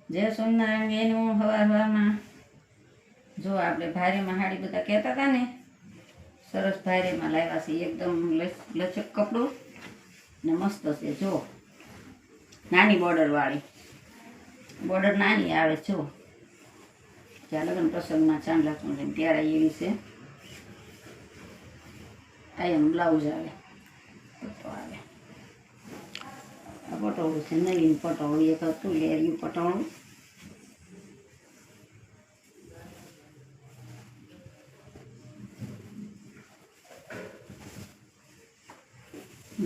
જય સોમનારાયણ એનું હવામાં જો આપણે ભારેમાં હાડી બધા કહેતા હતા ને, સરસ ભારેમાં લાવ્યા છે. એકદમ લચક કપડું ને મસ્ત છે. જો નાની બોર્ડરવાળી, બોર્ડર નાની આવે. જો જ્યાં લગ્ન પ્રસંગમાં ચાંદલા ચૂંટણી ત્યારે એવી છે. આ એમ બ્લાઉઝ આવે, પટ્ટો આવે. આ પટોળું છે, નવીન પટોળું એક હતું લેરિયું પટોળું.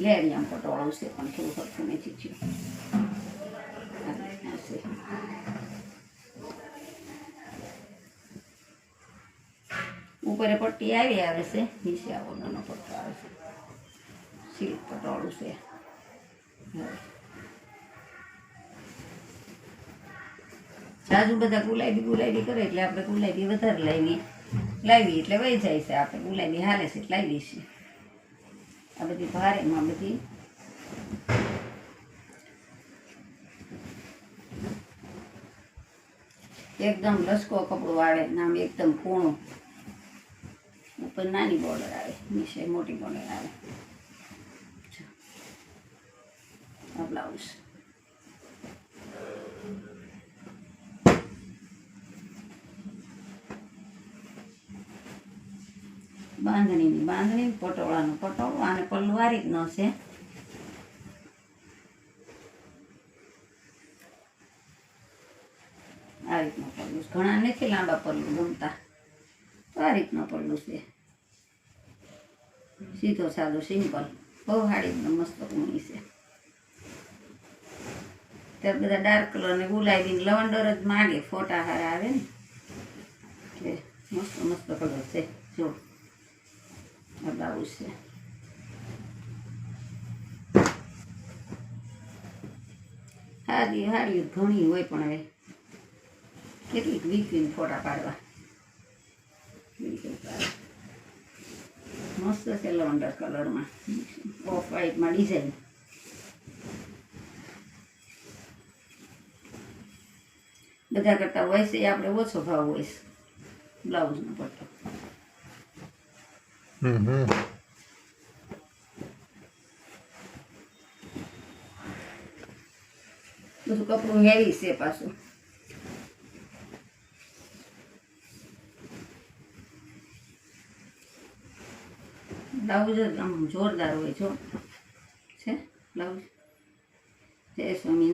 લેરિયા પટોળું છે પણ થોડું સરખું નથી થયું. ઉપર પટ્ટી આવી આવે છે, નીચે આવો નાનો પટ્ટો આવે છે. સિલ્ક પટોળું છે. જાજુ બધા ગુલાબી કરે એટલે આપણે ગુલાબી વધારે લાવી એટલે વહી જાય છે. આપણે ગુલાબી હાલે છે એટલે લાવી છીએ. આ બધી ભારેમાં બધી એકદમ લસકો કપડું આવે, નામ એકદમ કૂણું. ઉપર નાની બોર્ડર આવે, નીચે મોટી બોર્ડર આવે. આ બ્લાઉઝ બાંધણી પટોળાનું પટોળું. આને પલ્લું આ રીતનો છે. આ રીતનો પલ્લું. ઘણા નથી લાંબા પલ્લું ગમતા, તો આ રીતનો પલ્લું છે. સીધો સાદો સિમ્પલ. બહુ સાડી મસ્ત ઊંઘી છે. ત્યારે બધા ડાર્ક કલર ને ગુલાબી લવંડર જ માગે, ફોટા હારા આવે ને એટલે મસ્ત મસ્ત કલર છે. જો આ બ્લાઉઝ છે. હાડી ઘણી હોય પણ હવે કેટલીક વીકવીને ફોટા પાડવા. મસ્ત છે લવંડર કલરમાં, ઓફ વ્હાઈટમાં ડિઝાઇન. બધા કરતા હોય છે આપણે ઓછો ભાવ હોય છે બ્લાઉઝનો પટ્ટો. બધું કપડું હેવી છે પાછું. બ્લાઉઝ જ આમ જોરદાર હોય. જો છે બ્લાઉઝ. જય સ્વામી.